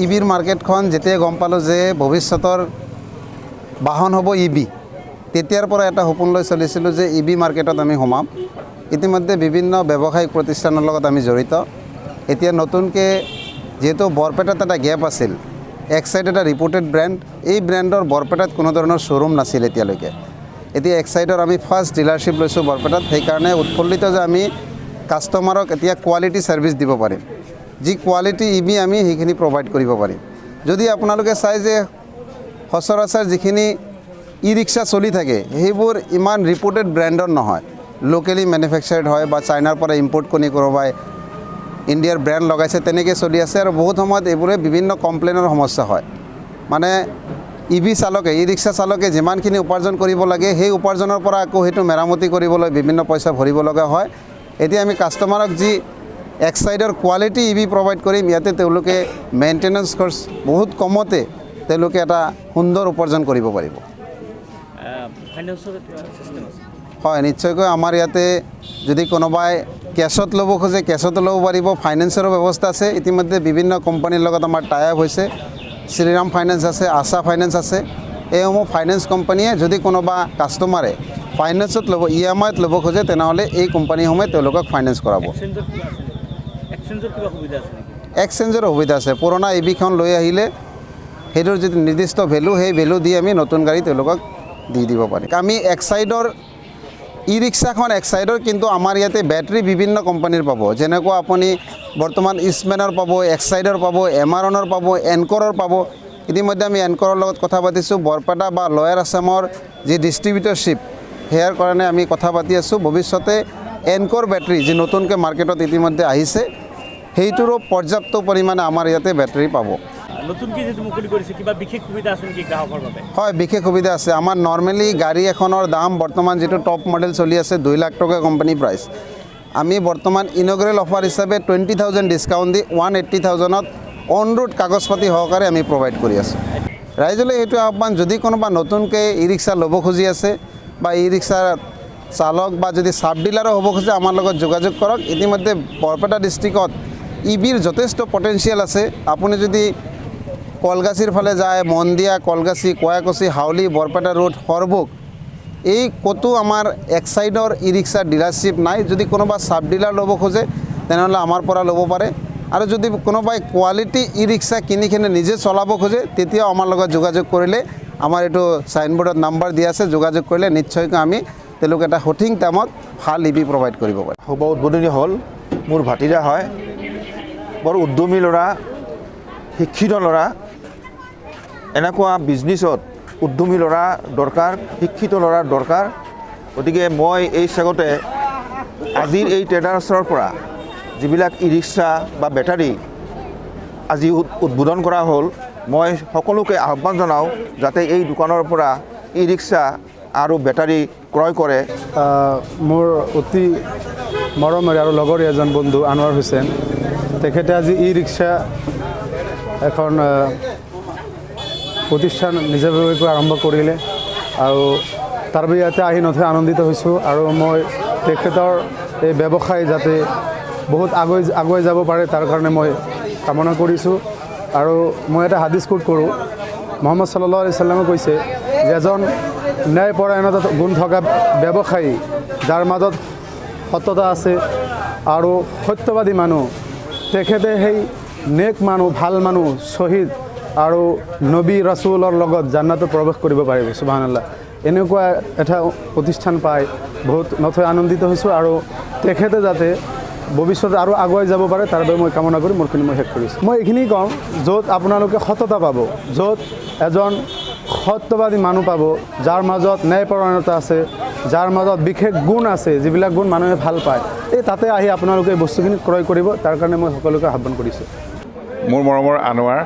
ইভিৰ মাৰ্কেটখন যেতিয়া গম পালোঁ যে ভৱিষ্যতৰ বাহন হ'ব ইভি, তেতিয়াৰ পৰা এটা সপোন লৈ চলিছিলোঁ যে ইভি মাৰ্কেটত আমি সোমাম। ইতিমধ্যে বিভিন্ন ব্যৱসায়িক প্ৰতিষ্ঠানৰ লগত আমি জড়িত। এতিয়া নতুনকৈ যেহেতু বৰপেটাত এটা গেপ আছিল, এক্সাইড এটা ৰিপুটেড ব্ৰেণ্ড, এই ব্ৰেণ্ডৰ বৰপেটাত কোনো ধৰণৰ শ্ব'ৰুম নাছিল এতিয়ালৈকে। এতিয়া এক্সাইডৰ আমি ফাৰ্ষ্ট ডিলাৰশ্বিপ লৈছোঁ বৰপেটাত, সেইকাৰণে উৎফুল্লিত যে আমি কাষ্টমাৰক এতিয়া কোৱালিটি ছাৰ্ভিচ দিব পাৰিম। যি কোৱালিটি ইভি আমি সেইখিনি প্ৰভাইড কৰিব পাৰিম। যদি আপোনালোকে চাই যে সচৰাচৰ যিখিনি ই ৰিক্সা চলি থাকে সেইবোৰ ইমান ৰিপুটেড ব্ৰেণ্ডৰ নহয়, লোকেলি মেনুফেকচাৰ্ড হয় বা চাইনাৰ পৰা ইম্পৰ্ট কৰি কোনোবাই ইণ্ডিয়াৰ ব্ৰেণ্ড লগাইছে তেনেকৈ চলি আছে। আৰু বহুত সময়ত এইবোৰে বিভিন্ন কমপ্লেইনৰ সমস্যা হয়। মানে ইভি চালকে, ই ৰিক্সা চালকে যিমানখিনি উপাৰ্জন কৰিব লাগে সেই উপাৰ্জনৰ পৰা আকৌ সেইটো মেৰামতি কৰিবলৈ বিভিন্ন পইচা ভৰিব লগা হয়। এতিয়া আমি কাষ্টমাৰক যি এক্সাইডৰ কোৱালিটি ইভি প্ৰভাইড কৰিম, ইয়াতে তেওঁলোকে মেইনটেনেন্স খৰচ বহুত কমতে তেওঁলোকে এটা সুন্দৰ উপাৰ্জন কৰিব পাৰিব। হয়, নিশ্চয়কৈ আমাৰ ইয়াতে যদি কোনোবাই কেছত ল'ব খোজে কেছতো ল'ব পাৰিব, ফাইনেন্সৰো ব্যৱস্থা আছে। ইতিমধ্যে বিভিন্ন কোম্পানীৰ লগত আমাৰ টাই আপ হৈছে। শ্ৰীৰাম ফাইনেন্স আছে, আশা ফাইনেন্স আছে। এইসমূহ ফাইনেন্স কোম্পানীয়ে যদি কোনোবা কাষ্টমাৰে ফাইনেন্সত ল'ব, EMIত ল'ব খোজে, তেনেহ'লে এই কোম্পানীসমূহে তেওঁলোকক ফাইনেন্স কৰাব। এক্সচেঞ্জৰ সুবিধা আছে। পুৰণা ইভিখন লৈ আহিলে সেইটোৰ যিটো নিৰ্দিষ্ট ভেলু, সেই ভেলু দি আমি নতুন গাড়ী তেওঁলোকক দি দিব পাৰিম। আমি এক্সাইডৰ ই ৰিক্সাখন এক্সাইডৰ, কিন্তু আমাৰ ইয়াতে বেটাৰী বিভিন্ন কোম্পানীৰ পাব। যেনেকুৱা আপুনি বৰ্তমান ইষ্টমেনৰ পাব, এক্সাইডৰ পাব, এমাৰণৰ পাব, এনকৰৰ পাব। ইতিমধ্যে আমি এনকৰৰ লগত কথা পাতিছোঁ। বৰপেটা বা লয়াৰ আছামৰ যি ডিষ্ট্ৰিবিউটৰশ্বিপ, সেয়াৰ কাৰণে আমি কথা পাতি আছোঁ। ভৱিষ্যতে এনকৰ বেটাৰী যি নতুনকৈ মাৰ্কেটত ইতিমধ্যে আহিছে, সেইটোৰো পৰ্যাপ্ত পৰিমাণে আমাৰ ইয়াতে বেটাৰী পাব। নতুনকৈ যিটো মুকলি কৰিছে, কিবা বিশেষ সুবিধা আছে নেকি গ্ৰাহকৰ বাবে? হয়, বিশেষ সুবিধা আছে। আমাৰ নৰ্মেলি গাড়ী এখনৰ দাম বৰ্তমান যিটো টপ মডেল চলি আছে 2 লাখ টকা কোম্পানী প্ৰাইচ, আমি বৰ্তমান ইনগ্ৰেল অফাৰ হিচাপে 20,000 ডিছকাউণ্ট দি 180,000ত অন ৰোড কাগজ পাতি সহকাৰে আমি প্ৰভাইড কৰি আছোঁ। ৰাইজলৈ এইটো আহ্বান, যদি কোনোবা নতুনকৈ ই ৰিক্সা ল'ব খুজি আছে বা ই ৰিক্সাৰ চালক বা যদি চাব ডিলাৰো হ'ব খোজে, আমাৰ লগত যোগাযোগ কৰক। ইতিমধ্যে বৰপেটা ডিষ্ট্ৰিক্টত ইভিৰ যথেষ্ট পটেঞ্চিয়েল আছে। আপুনি যদি কলগাছিৰ ফালে যায়, মন্দিয়া, কলগাছি, কয়াকুছি, হাউলি, বৰপেটা ৰোড, সৰভোগ, এই ক'তো আমাৰ এক্সাইডৰ ই ৰিক্সাৰ ডিলাৰশ্বিপ নাই। যদি কোনোবা চাব ডিলাৰ ল'ব খোজে তেনেহ'লে আমাৰ পৰা ল'ব পাৰে। আৰু যদি কোনোবাই কোৱালিটি ই ৰিক্সা কিনি কিনে নিজে চলাব খোজে, তেতিয়াও আমাৰ লগত যোগাযোগ কৰিলে, আমাৰ এইটো চাইনবোৰ্ডত নাম্বাৰ দিয়া আছে, যোগাযোগ কৰিলে নিশ্চয়কৈ আমি তেওঁলোকে এটা সঠিক দামত ভাল ইভি প্ৰভাইড কৰিব পাৰে। শুভ উদ্বোধনী হ'ল। মোৰ ভাতিজা হয়, বৰ উদ্যমী ল'ৰা, শিক্ষিত ল'ৰা। এনেকুৱা বিজনেছত উদ্যমী ল'ৰা দৰকাৰ, শিক্ষিত ল'ৰা দৰকাৰ। গতিকে মই এই চেগতে আজিৰ এই ট্ৰেডাৰ্ছৰ পৰা যিবিলাক ই ৰিক্সা বা বেটাৰী আজি উদ্বোধন কৰা হ'ল, মই সকলোকে আহ্বান জনাওঁ যাতে এই দোকানৰ পৰা ই ৰিক্সা আৰু বেটাৰী ক্ৰয় কৰে। মোৰ অতি মৰমেৰে আৰু লগৰ এজন বন্ধু আনোৱাৰ হুছেইন, তেখেতে আজি ই ৰিক্সা এখন প্ৰতিষ্ঠান নিজাববীয়াকৈ আৰম্ভ কৰিলে আৰু তাৰ বাবে ইয়াতে আহি নথৈ আনন্দিত হৈছোঁ। আৰু মই তেখেতৰ এই ব্যৱসায় যাতে বহুত আগুৱাই যাব পাৰে তাৰ কাৰণে মই কামনা কৰিছোঁ। আৰু মই এটা হাদিছ কোট কৰোঁ। মহম্মদ সাল্লাল্লাহু আলাইহি সাল্লামে কৈছে যে এজন ন্যায়পৰায়ণতা গুণ থকা ব্যৱসায়ী, যাৰ মাজত সত্যতা আছে আৰু সত্যবাদী মানুহ, তেখেতে সেই নেক মানুহ, ভাল মানুহ, শ্বহীদ আৰু নবী ৰাছুলৰ লগত জান্নাতত প্ৰৱেশ কৰিব পাৰিব। সুবহানাল্লাহ। এনেকুৱা এটা প্ৰতিষ্ঠান পাই বহুত নথৈ আনন্দিত হৈছোঁ। আৰু তেখেতে যাতে ভৱিষ্যতে আৰু আগুৱাই যাব পাৰে তাৰ বাবে মই কামনা কৰি মোৰখিনি মই শেষ কৰিছোঁ। মই এইখিনি কওঁ, য'ত আপোনালোকে সততা পাব, য'ত এজন সত্যবাদী মানুহ পাব, যাৰ মাজত ন্যায়পৰায়ণতা আছে, যাৰ মাজত বিশেষ গুণ আছে, যিবিলাক গুণ মানুহে ভাল পায়, এই তাতে আহি আপোনালোকে এই বস্তুখিনি ক্ৰয় কৰিব। তাৰ কাৰণে মই সকলোকে আহ্বান কৰিছোঁ। মোৰ মৰমৰ আনোৱাৰ,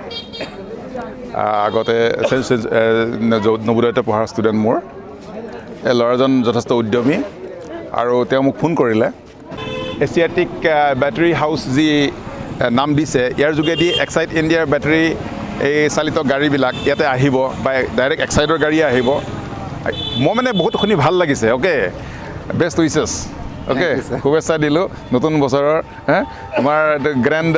আগতে নবোদয়তে পঢ়াৰ ষ্টুডেণ্ট মোৰ। এই ল'ৰাজন যথেষ্ট উদ্যমী আৰু তেওঁ মোক ফোন কৰিলে। এছিয়াটিক বেটাৰী হাউচ যি নাম দিছে, ইয়াৰ যোগেদি এক্সাইড ইণ্ডিয়াৰ বেটাৰী এই চালিত গাড়ীবিলাক ইয়াতে আহিব বা ডাইৰেক্ট এক্সাইডৰ গাড়ীয়ে আহিব। মই মানে বহুত শুনি ভাল লাগিছে। Okay, best wishes. অ'কে, শুভেচ্ছা দিলোঁ নতুন বছৰৰ। তোমাৰ গ্ৰেণ্ড